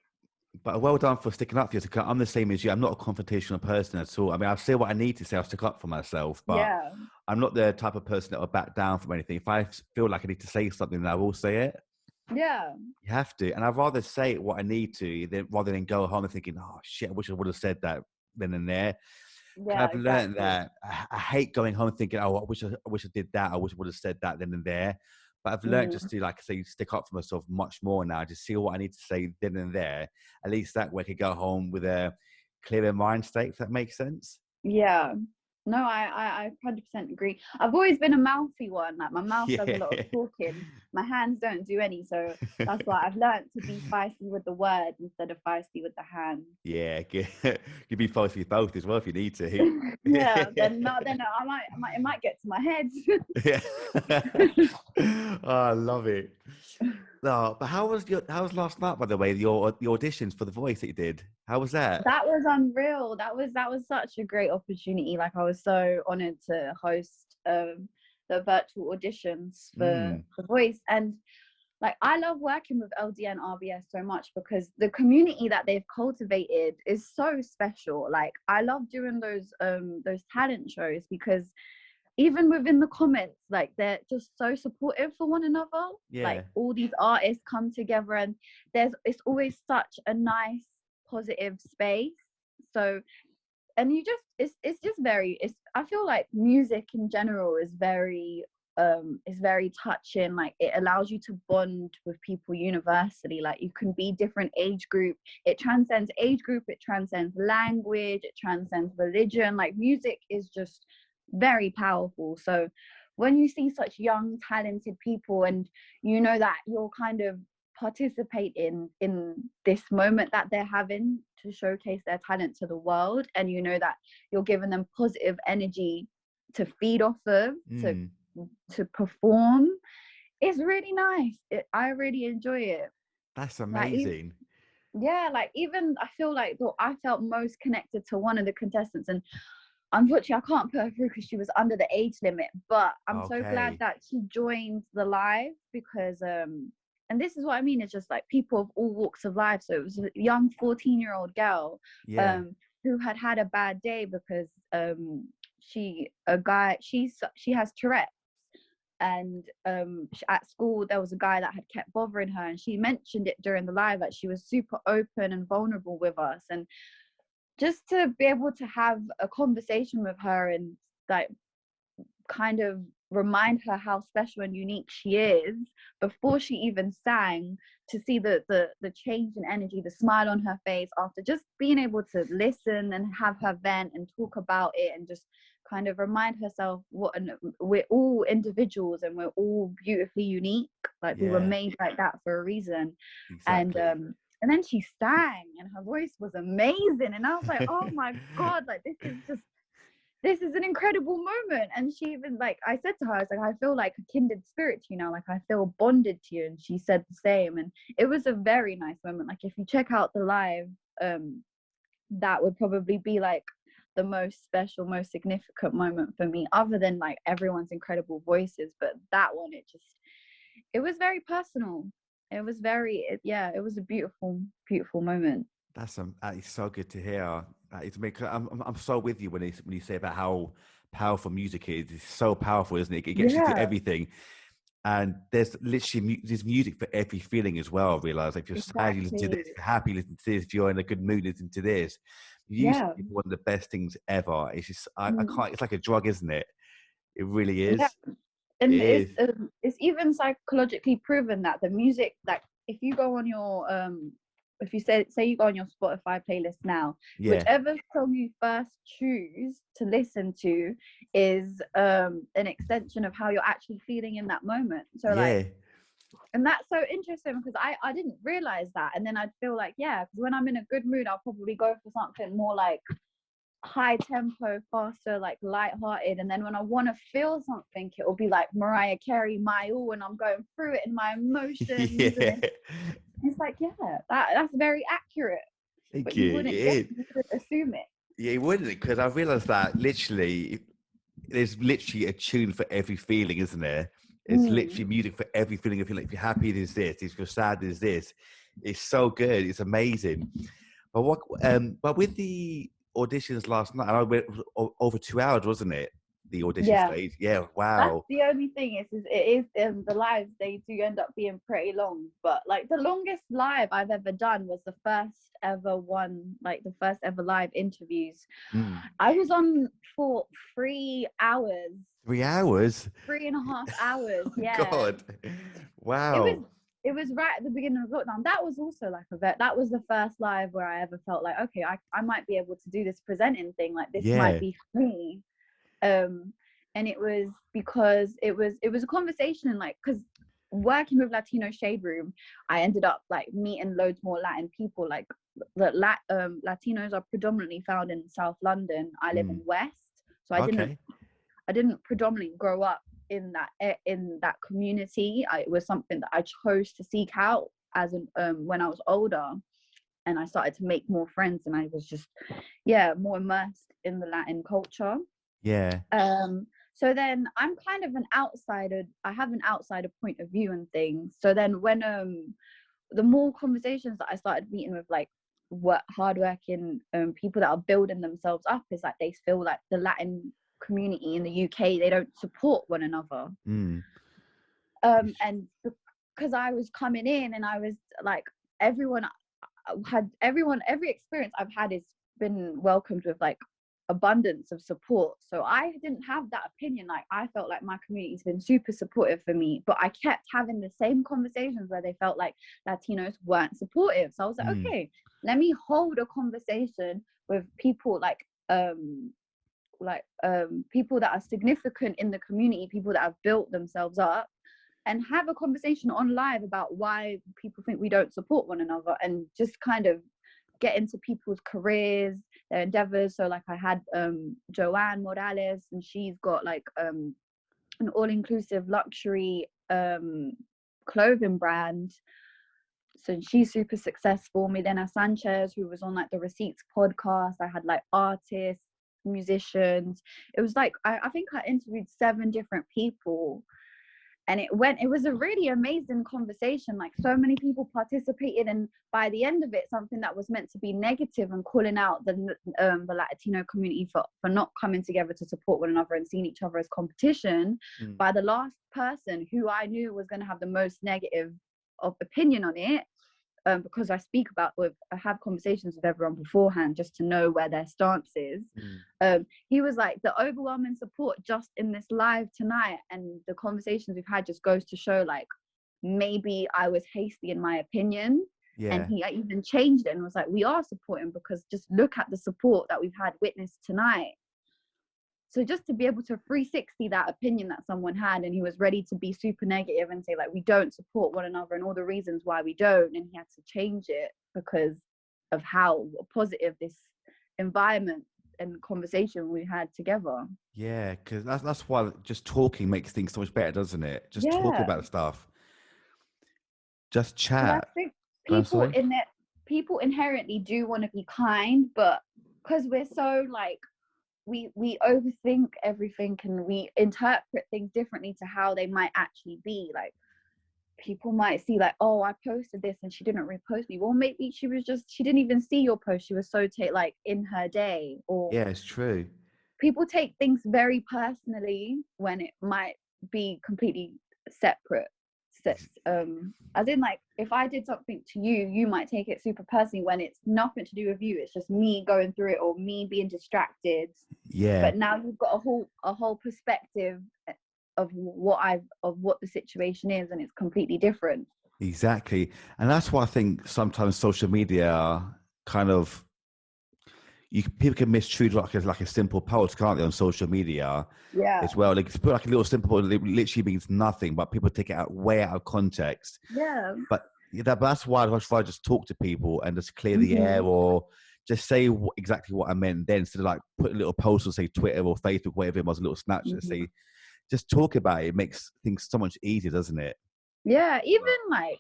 But well done for sticking up for yourself. I'm the same as you. I'm not a confrontational person at all. I mean, I'll say what I need to say. I'll stick up for myself, but yeah, I'm not the type of person that will back down from anything. If I feel like I need to say something, then I will say it. yeah. You have to. And I'd rather say what I need to rather than go home and thinking, oh, shit, I wish I would have said that then and there. Because Yeah, I've learned exactly. that I hate going home thinking, oh, I wish I did that. I wish I would have said that then and there. But I've learned just Hmm. to, like I say, stick up for myself much more now. Just see what I need to say then and there. At least that way I could go home with a clearer mind state, if that makes sense. Yeah. No, I 100% agree. I've always been a mouthy one. Like, my mouth does a Yeah. lot of talking. My hands don't do any. So that's why I've learned to be feisty with the words instead of feisty with the hands. Yeah, good. You'd be fast with both as well if you need to. Yeah. Then no, then it might get to my head. Yeah. Oh, I love it. No, but how was last night, by the way, the auditions for the voice that you did? How was that? That was unreal. That was such a great opportunity. Like, I was so honored to host the virtual auditions for Mm, the voice. And like, I love working with LDNRBS so much because the community that they've cultivated is so special. Like, I love doing those talent shows because even within the comments, like, they're just so supportive for one another. Like, yeah, all these artists come together, and it's always such a nice positive space. So, and you just it's just very it's I feel like music in general is very is very touching. Like, it allows you to bond with people universally. Like, you can be different age group. It transcends age group, it transcends language, it transcends religion. Like, music is just very powerful. So when you see such young talented people, and you know that you're kind of participating in this moment that they're having to showcase their talent to the world, and you know that you're giving them positive energy to feed off of, to perform, it's really nice. I really enjoy it. That's Like, amazing. yeah, like, even I feel like I felt most connected to one of the contestants, and unfortunately I can't put her through because she was under the age limit, but I'm so glad Okay. that she joined the live, because and this is what I mean, it's just like people of all walks of life. So it was a young 14-year-old girl Yeah. who had a bad day because she has Tourette's, and at school there was a guy that had kept bothering her, and she mentioned it during the live that she was super open and vulnerable with us, and just to be able to have a conversation with her and, like, kind of remind her how special and unique she is before she even sang, to see the change in energy, the smile on her face after just being able to listen and have her vent and talk about it, and just kind of remind herself we're all individuals and we're all beautifully unique. Like, we were Yeah. made like that for a reason. Exactly. And then she sang, and her voice was amazing, and I was like, oh my god, like, this is an incredible moment. And she even, like, I said to her, I was like, I feel like a kindred spirit, like, I feel bonded to you. And she said the same, and it was a very nice moment. Like, if you check out the live, that would probably be like the most special, most significant moment for me, other than like everyone's incredible voices. But that one, it was very personal. It was it was a beautiful, beautiful moment. That is so good to hear. I'm so with you when you say about how powerful music is. It's so powerful, isn't it? It gets you to Yeah, everything. And there's literally there's music for every feeling as well. I realize, like, if you're sad, you listen to this. exactly. If you're happy, listen to this. If you're in a good mood, listen to this. Music Yeah. is one of the best things ever. It's just I Mm. can't. It's like a drug, isn't it? It really Yeah. is. It And is. it's even psychologically proven that the music, like, if you go on your if you say you go on your Spotify playlist now, Yeah. whichever song you first choose to listen to is an extension of how you're actually feeling in that moment. So, like, Yeah. and that's so interesting, because I didn't realize that. And then I'd feel like, yeah, because when I'm in a good mood, I'll probably go for something more like high tempo, faster, like light-hearted. And then when I want to feel something, it will be like Mariah Carey, My All, and I'm going through it in my emotions. And Yeah. it's like, yeah, that's very accurate. Thank But you. you wouldn't guess, you wouldn't assume it. Yeah, you wouldn't, because I realized that literally there's literally a tune for every feeling, isn't there? It's literally Mm, music for every feeling. If you're happy, there's this. If you're sad, there's this. It's so good. It's amazing. But with the auditions last night, I went over 2 hours, wasn't it? The audition yeah. stage. Yeah. That's Wow. the only thing is it is the lives, they do end up being pretty long. But like, the longest live I've ever done was the first ever one, like the first ever live interviews. Mm. I was on for 3 hours, 3 hours. 3.5 hours. Oh Yeah, God. it was Wow. it was right at the beginning of lockdown. That was also like that was the first live where I ever felt like, okay, I might be able to do this presenting thing. Like, this might Yeah. be for me. um and it was because it was a conversation, and like, because working with Latino Shade Room, I ended up like meeting loads more Latin people. Like, Latinos are predominantly found in South London. I live in Mm. West, so Okay. I didn't predominantly grow up in that community. It was something that I chose to seek out as an when I was older, and I started to make more friends, and I was just, yeah, more immersed in the Latin culture. Yeah. So then I'm kind of an outsider. I have an outsider point of view and things. So then when the more conversations that I started meeting with, like, hardworking people that are building themselves up, is like they feel like the Latin community in the UK, they don't support one another. Mm. And because I was coming in, and I was like, every experience I've had has been welcomed with like abundance of support. So I didn't have that opinion. Like, I felt like my community's been super supportive for me, but I kept having the same conversations where they felt like Latinos weren't supportive. So I was like, okay, let me hold a conversation with people people that are significant in the community, people that have built themselves up, and have a conversation on live about why people think we don't support one another, and just kind of get into people's careers, their endeavors. So like I had Joanne Morales, and she's got like an all-inclusive luxury clothing brand. So she's super successful. Milena Sanchez, who was on like the Receipts podcast. I had like artists, musicians. It was like I think I interviewed 7 different people, and it was a really amazing conversation. Like, so many people participated, and by the end of it, something that was meant to be negative and calling out the Latino community for not coming together to support one another and seeing each other as competition, by the last person who I knew was going to have the most negative of opinion on it, because I have conversations with everyone beforehand just to know where their stance is. He was like, the overwhelming support just in this live tonight and the conversations we've had just goes to show, like, maybe I was hasty in my opinion. And he even changed it and was like, we are supporting, because just look at the support that we've had witnessed tonight. So just to be able to 360 that opinion that someone had, and he was ready to be super negative and say, like, we don't support one another and all the reasons why we don't, and he had to change it because of how positive this environment and conversation we had together. Yeah, because that's why just talking makes things so much better, doesn't it? Just talking about stuff. Just chat. I think people inherently do want to be kind, but because we're so like, we overthink everything and we interpret things differently to how they might actually be. Like, people might see like, oh, I posted this and she didn't repost me. Well, maybe she didn't even see your post. She was so like in her day. Or yeah, it's true. People take things very personally when it might be completely separate. As in, like, if I did something to you, you might take it super personally when it's nothing to do with you. It's just me going through it or me being distracted. Yeah. But now you've got a whole perspective of what the situation is, and it's completely different. Exactly. And that's why I think sometimes social media kind of, people can mistreat like a simple post, can't they, on social media? Yeah. As well. Like, put like a little simple post, it literally means nothing, but people take it way out of context. Yeah. But that's why I just talk to people and just clear the air, or just say exactly what I meant then, instead of like put a little post or say Twitter or Facebook, whatever it was, a little Snapchat, say, just talk about it. It makes things so much easier, doesn't it? Yeah, even like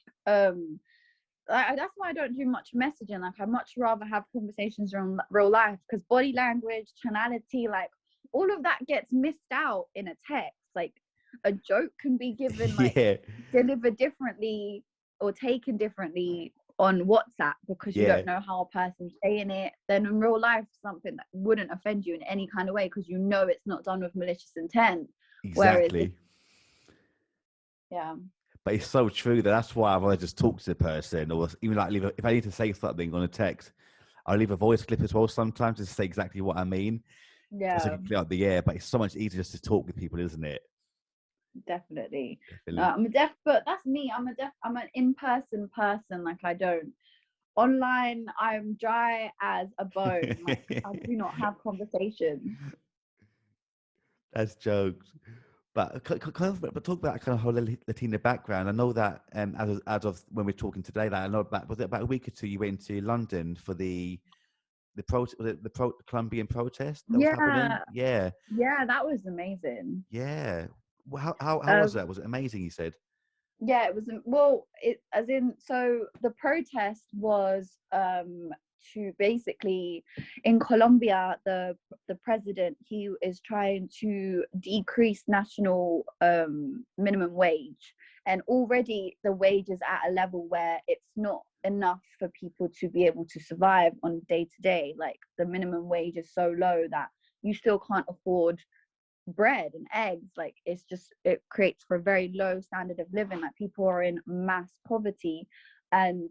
that's why I don't do much messaging. Like, I much rather have conversations around real life, because body language, tonality, like, all of that gets missed out in a text. Like, a joke can be given like delivered differently or taken differently on WhatsApp because you don't know how a person's saying it. Then in real life, something that wouldn't offend you in any kind of way because you know it's not done with malicious intent. Exactly. Yeah. But it's so true that's why I'd rather just talk to the person, or even like if I need to say something on a text, I'll leave a voice clip as well sometimes to say exactly what I mean. Yeah. So I can clear out the air. But it's so much easier just to talk with people, isn't it? Definitely. But that's me. I'm an in-person person. Like, I don't. Online, I'm dry as a bone. Like, I do not have conversations. That's jokes. But talk about kind of whole Latina background. I know that as of when we're talking today, that I know was it about a week or two you went to London for the Columbian protest that was happening? Yeah. Yeah, that was amazing. Yeah. Well, how was that? Was it amazing, you said? Yeah, it was. Well, so the protest was to basically, in Colombia, the president, he is trying to decrease national minimum wage, and already the wage is at a level where it's not enough for people to be able to survive on day to day. Like, the minimum wage is so low that you still can't afford bread and eggs. Like, it creates for a very low standard of living. Like, people are in mass poverty, and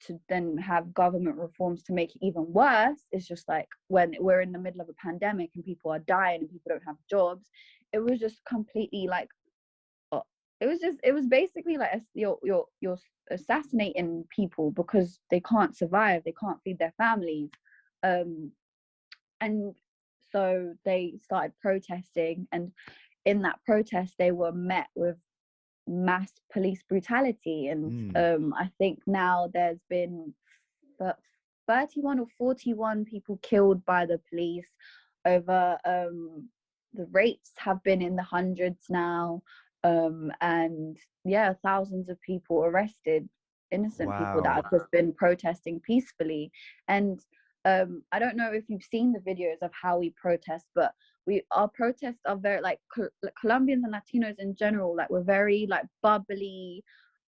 to then have government reforms to make it even worse is just like when we're in the middle of a pandemic and people are dying and people don't have jobs. It was just completely like, it was basically like you're assassinating people because they can't survive, they can't feed their families. And so they started protesting, and in that protest they were met with mass police brutality. And I think now there's been 31 or 41 people killed by the police over, the rates have been in the hundreds now, and yeah, thousands of people arrested, innocent people that Wow. have just been protesting peacefully. And I don't know if you've seen the videos of how we protest, but our protests are very like Colombians and Latinos in general, like we're very like bubbly,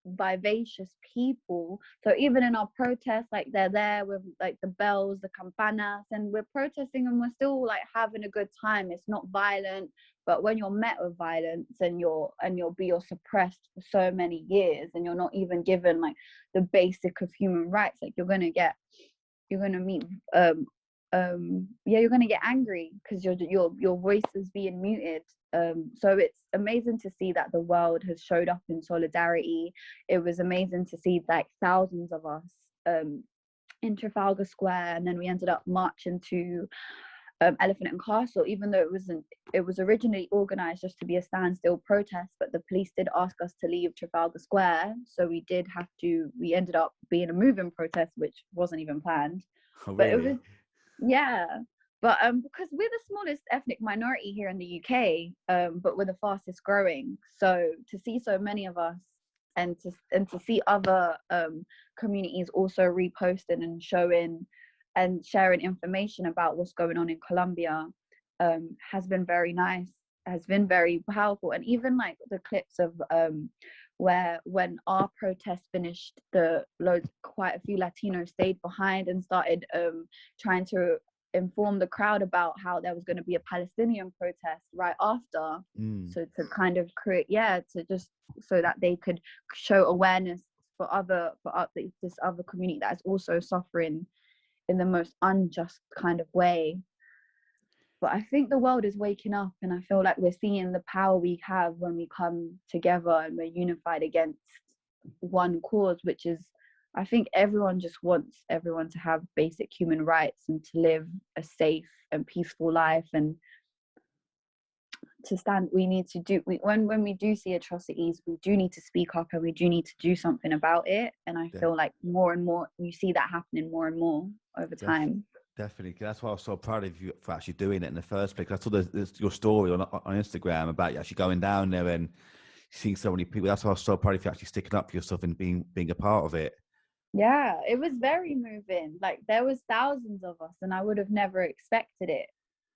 vivacious people. So even in our protests, like they're there with like the bells, the campanas, and we're protesting and we're still like having a good time. It's not violent. But when you're met with violence and you're suppressed for so many years and you're not even given like the basic of human rights, like you're gonna meet you're gonna get angry because your voice is being muted. So it's amazing to see that the world has showed up in solidarity. It was amazing to see like thousands of us in Trafalgar Square, and then we ended up marching to Elephant and Castle, even though it was originally organized just to be a standstill protest, but the police did ask us to leave Trafalgar Square, so we ended up being a moving protest, which wasn't even planned. Oh, But it really? was, yeah. But because we're the smallest ethnic minority here in the UK, but we're the fastest growing, so to see so many of us and to see other communities also reposting and showing and sharing information about what's going on in Colombia has been very nice, has been very powerful. And even like the clips of where when our protest finished, quite a few Latinos stayed behind and started trying to inform the crowd about how there was going to be a Palestinian protest right after. So to kind of create, to just so that they could show awareness for this other community that is also suffering in the most unjust kind of way. But I think the world is waking up, and I feel like we're seeing the power we have when we come together and we're unified against one cause, which is, I think everyone just wants everyone to have basic human rights and to live a safe and peaceful life. And to stand, when we do see atrocities, we do need to speak up and we do need to do something about it. And I feel like more and more you see that happening more and more over time. Definitely. That's why I was so proud of you for actually doing it in the first place. I saw your story on Instagram about you actually going down there and seeing so many people. That's why I was so proud of you actually sticking up for yourself and being a part of it. Yeah, it was very moving. Like there was thousands of us, and I would have never expected it.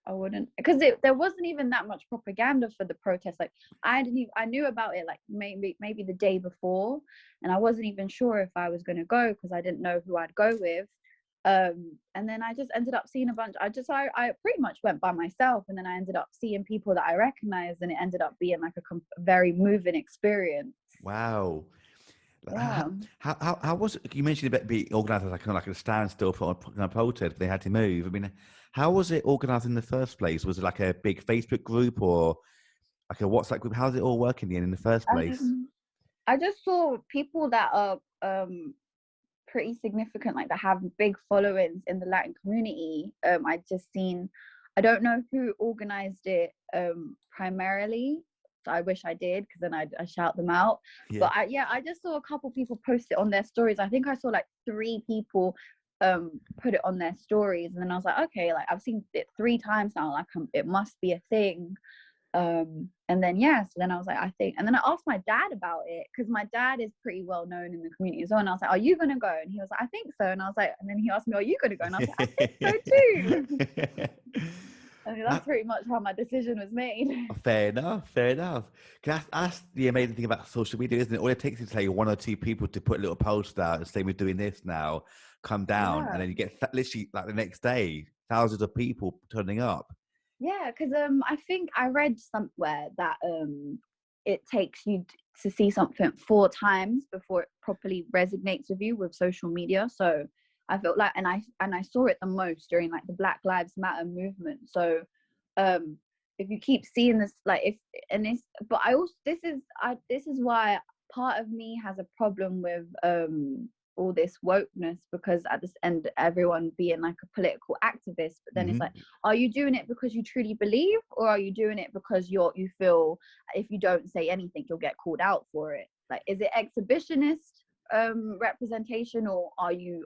I wouldn't, because there wasn't even that much propaganda for the protest. Like I knew about it like maybe the day before, and I wasn't even sure if I was going to go because I didn't know who I'd go with. And then I just ended up seeing a bunch. I pretty much went by myself, and then I ended up seeing people that I recognized, and it ended up being like a very moving experience. Wow. Yeah. How was it? You mentioned about being organised as like kind of like a standstill for a protest, but they had to move. I mean, how was it organised in the first place? Was it like a big Facebook group or like a WhatsApp group? How did it all work in the first place? I just saw people that are pretty significant, like that have big followings in the Latin community. I don't know who organized it primarily, so I wish I did, because then I shout them out. Yeah. But I just saw a couple people post it on their stories. I think I saw like 3 people put it on their stories, and then I was like, okay, like I've seen it 3 times now, like it must be a thing. And then so then I was like, I think, and then I asked my dad about it, because my dad is pretty well known in the community as well, and I was like, are you gonna go? And he was like, I think so. And I was like, and then he asked me, are you gonna go? And I was like, I think so too. I mean, that's pretty much how my decision was made. Fair enough. That's the amazing thing about social media, isn't it? All it takes is like 1 or 2 people to put a little post out and say we're doing this now, come down, and then you get literally like the next day thousands of people turning up. Yeah, because I think I read somewhere that it takes you to see something 4 times before it properly resonates with you with social media. So I felt like, and I saw it the most during like the Black Lives Matter movement. So if you keep seeing this, like if and this, but I also this is why part of me has a problem with all this wokeness, because at this end everyone being like a political activist, but then it's like, are you doing it because you truly believe, or are you doing it because you feel if you don't say anything you'll get called out for it? Like, is it exhibitionist representation, or are you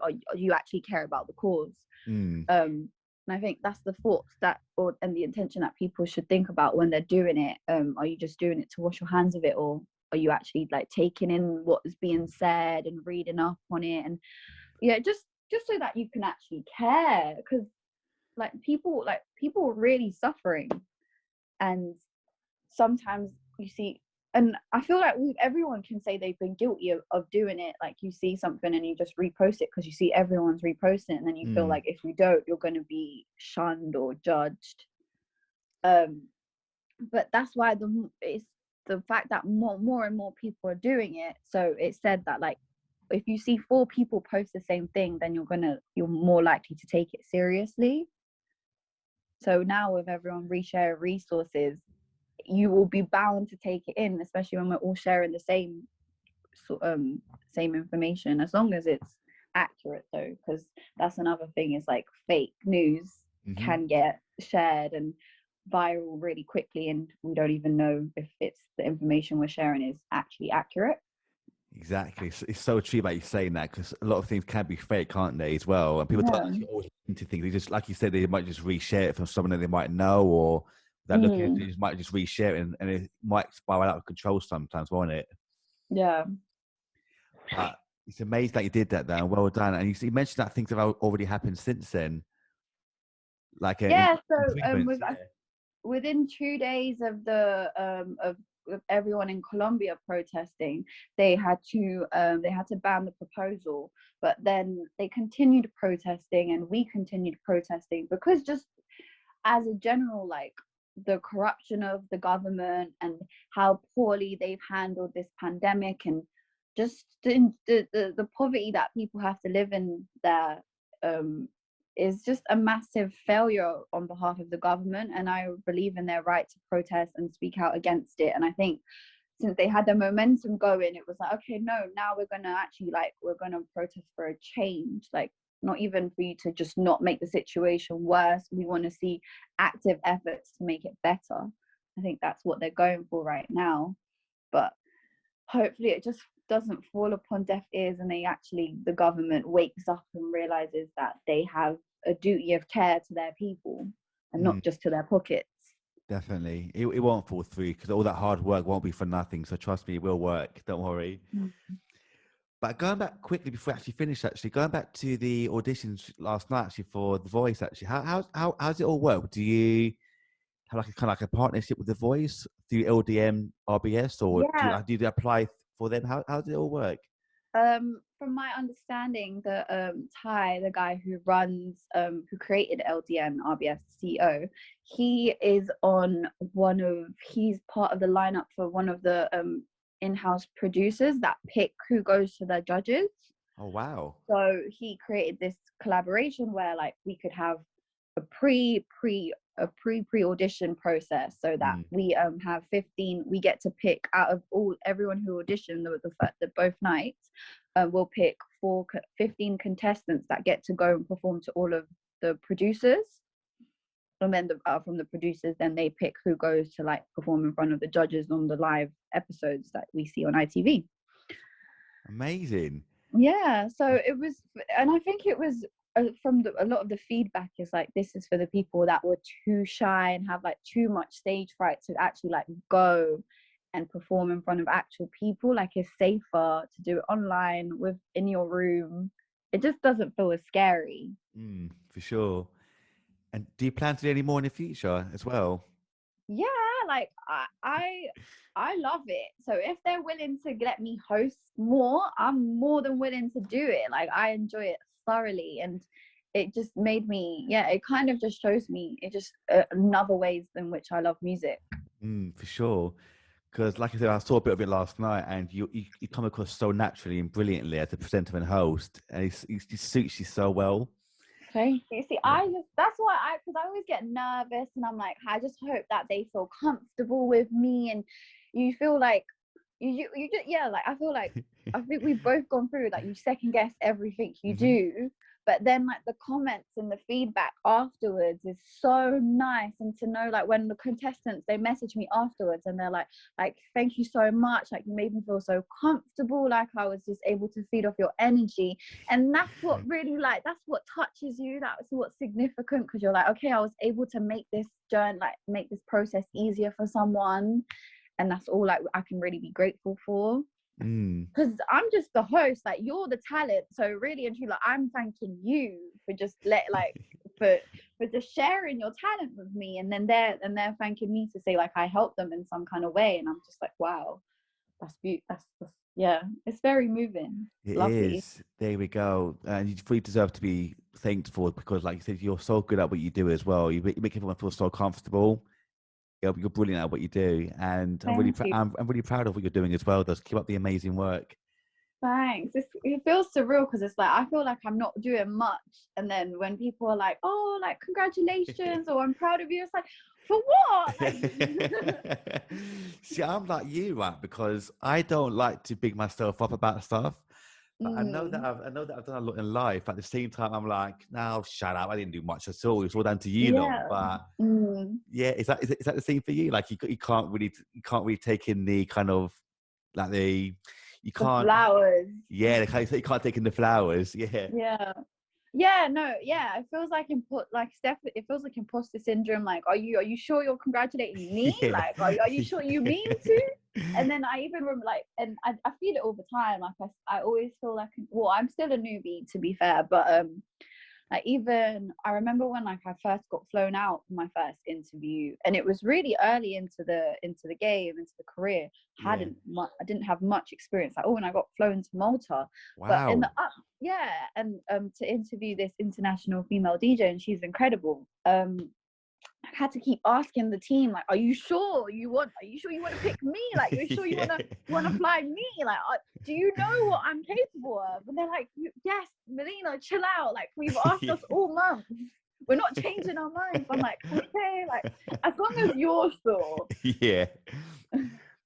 actually care about the cause? And I think that's the thoughts and the intention that people should think about when they're doing it. Are you just doing it to wash your hands of it, or are you actually like taking in what is being said and reading up on it? And yeah, just so that you can actually care, because like people are really suffering, and sometimes you see, and I feel like everyone can say they've been guilty of doing it. Like, you see something and you just repost it because you see everyone's reposting it, and then you feel like if you don't, you're going to be shunned or judged. But that's why it's the fact that more and more people are doing it. So it's said that like if you see 4 people post the same thing, then you're more likely to take it seriously. So now with everyone resharing resources, you will be bound to take it in, especially when we're all sharing the same same information, as long as it's accurate though, because that's another thing, is like fake news can get shared and viral really quickly, and we don't even know if it's the information we're sharing is actually accurate. Exactly. It's so true about you saying that, because a lot of things can be fake, can't they, as well? And people don't actually always look into things. They just, like you said, they might just reshare it from someone that they might know, or without looking into it, they might just reshare it, and it might spiral out of control sometimes, won't it? Yeah. But it's amazing that you did that, though. Well done. And you mentioned that things have already happened since then. Like within 2 days of the of everyone in Colombia protesting, they had to ban the proposal, but then they continued protesting, and we continued protesting, because just as a general, like, the corruption of the government and how poorly they've handled this pandemic, and just the poverty that people have to live in there, is just a massive failure on behalf of the government. And I believe in their right to protest and speak out against it. And I think since they had the momentum going, it was like, okay, no, now we're gonna protest for a change, like, not even for you to just not make the situation worse. We want to see active efforts to make it better. I think that's what they're going for right now. But hopefully it just doesn't fall upon deaf ears, and the government wakes up and realizes that they have a duty of care to their people and not just to their pockets. Definitely. It won't fall through, because all that hard work won't be for nothing. So trust me, it will work. Don't worry. But going back quickly before we actually finish, going back to the auditions last night, actually, for The Voice, actually, how's it all work? Do you have like a kind of like a partnership with The Voice through LDNRBS, or do you apply for them? How does it all work? From my understanding, Ty, the guy who created LDNRBS CEO, he's part of the lineup for one of the in-house producers that pick who goes to the judges. Oh wow. So he created this collaboration where, like, we could have a pre-audition process, so that we have 15, we get to pick out of everyone who auditioned the both nights. We'll pick 15 contestants that get to go and perform to all of the producers, and then from the producers, then they pick who goes to like perform in front of the judges on the live episodes that we see on ITV. Amazing. Yeah, so it was, and I think it was from a lot of the feedback is like, this is for the people that were too shy and have like too much stage fright to actually like go and perform in front of actual people. Like, it's safer to do it online in your room. It just doesn't feel as scary. For sure. And do you plan to do any more in the future as well? Yeah, like I love it. So if they're willing to let me host more, I'm more than willing to do it. Like, I enjoy it thoroughly, and it just made me, it kind of just shows me it just another ways in which I love music. For sure. Because, like I said, I saw a bit of it last night, and you come across so naturally and brilliantly as a presenter and host, and it suits you so well. Thank you. See, Yeah. that's why because I always get nervous, and I'm like, I just hope that they feel comfortable with me, and you feel like you just, yeah, like I feel like I think we've both gone through, like, you second guess everything you do, but then like the comments and the feedback afterwards is so nice. And to know, like, when the contestants, they message me afterwards and they're like thank you so much, like, you made me feel so comfortable, like I was just able to feed off your energy. And that's what really, like, that's what touches you, that's what's significant, because you're like, okay, I was able to make this journey, like make this process easier for someone. And that's all, like, I can really be grateful for, because I'm just the host, like, you're the talent. So really and truly, like, I'm thanking you for just for just sharing your talent with me, and then they're thanking me to say, like, I helped them in some kind of way. And I'm just like, wow, that's beautiful. That's yeah, it's very moving. It Lovely. is. There we go. And you fully deserve to be thanked for, because, like you said, you're so good at what you do as well. You make everyone feel so comfortable. You're brilliant at what you do, and Thank you. I'm really proud of what you're doing as well. Just keep up the amazing work. Thanks. It feels surreal, because it's like I feel like I'm not doing much, and then when people are like, "Oh, like, congratulations," or "I'm proud of you," it's like, for what? Like, See, I'm like you, right? Because I don't like to big myself up about stuff. But I know that I've done a lot in life. At the same time, I'm like, no, shut up. I didn't do much at all. It's all down to you, lot. yeah. But Mm. yeah, is that the same for you? Like, you can't really take in the kind of, like, you The can't. flowers. Yeah, you can't take in the flowers. Yeah. Yeah. Yeah, no, yeah. It feels like it feels like imposter syndrome. Like, are you sure you're congratulating me? Yeah. Like, are you sure you mean to? And then I even remember, like, and I feel it all the time. Like, I always feel like, well, I'm still a newbie, to be fair, but like, even I remember when, like, I first got flown out for my first interview, and it was really early into the game, into the career. I didn't have much experience at all, and I got flown to Malta. But in the Wow. yeah, and to interview this international female DJ, and she's incredible. I had to keep asking the team, like, are you sure you want to pick me? Like, you're sure you Yeah. want to fly me? Like, do you know what I'm capable of? And they're like, yes, Melina, chill out. Like, we've asked us all month. We're not changing our minds. I'm like, okay, like, as long as you're sure. Yeah.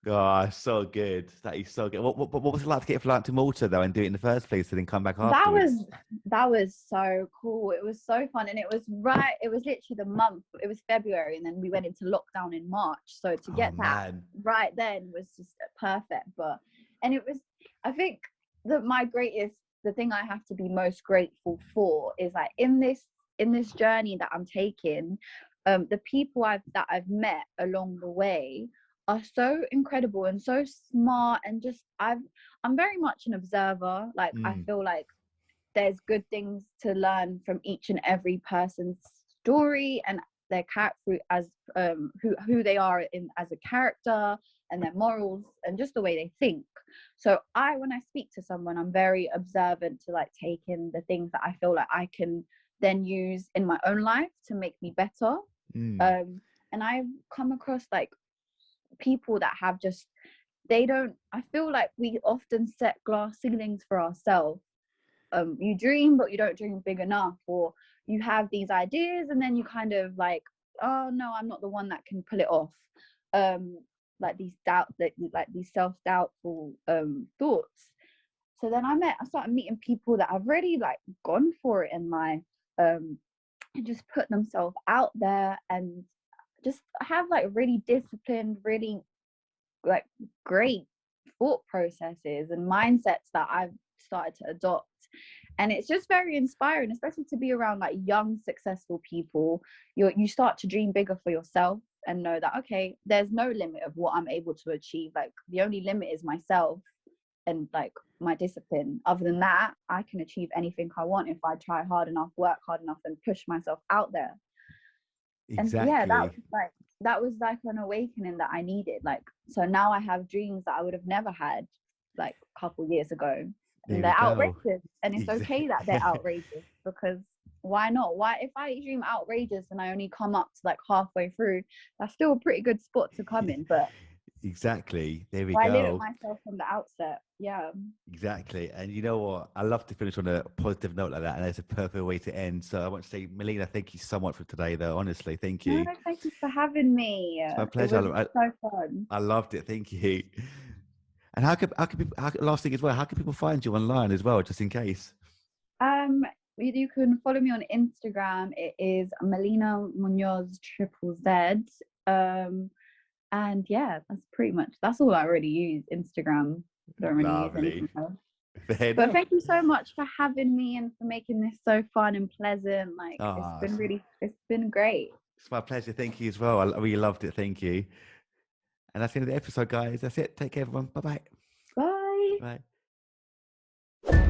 Oh, so good. That is so good. What was it like to get flown out to Malta, though, and do it in the first place, and then come back afterwards? That was so cool. It was so fun, and it was literally the month. It was February, and then we went into lockdown in March. So to Oh get that man. right then was just perfect. And it was, I think, the thing I have to be most grateful for is, like, in this journey that I'm taking, the people that I've met along the way are so incredible and so smart, and just I'm very much an observer. Like, I feel like there's good things to learn from each and every person's story and their character, as who they are in as a character, and their morals, and just the way they think. So when I speak to someone, I'm very observant to, like, take in the things that I feel like I can then use in my own life to make me better. And I've come across, like, people that have just, I feel like we often set glass ceilings for ourselves. You dream, but you don't dream big enough, or you have these ideas and then you kind of like, oh no, I'm not the one that can pull it off. Like these self-doubtful thoughts. So then I started meeting people that have really, like, gone for it in life, and just put themselves out there, and just have, like, really disciplined, really, like, great thought processes and mindsets that I've started to adopt. And it's just very inspiring, especially to be around, like, young successful people. You start to dream bigger for yourself and know that, okay, there's no limit of what I'm able to achieve. Like, the only limit is myself and, like, my discipline. Other than that, I can achieve anything I want if I try hard enough, work hard enough, and push myself out there. And yeah, Exactly. that was like an awakening that I needed. Like, so now I have dreams that I would have never had, like, a couple years ago, There and we they're go. outrageous. And it's okay that they're Exactly. outrageous, because why not? Why, if I dream outrageous and I only come up to, like, halfway through, that's still a pretty good spot to come in. But Exactly. There we So I limit go. myself from the outset. Yeah. Exactly. And you know what? I love to finish on a positive note like that. And it's a perfect way to end. So I want to say, Melina, thank you so much for today, though. Honestly, thank No, you. thank you for having me. It's my It was pleasure. so fun. I loved it. Thank you. And how can people, last thing as well, how can people find you online as well, just in case? You can follow me on Instagram. It is Melina Munoz triple Z. And yeah, that's all I really use. Instagram. I don't really use Lovely. anything else. Fair But enough. thank you so much for having me and for making this so fun and pleasant. Like Ah, it's been great. it's my pleasure. Thank you as well. I really loved it. Thank you. And that's the end of the episode, guys. That's it. Take care, everyone. Bye-bye. Bye. Bye.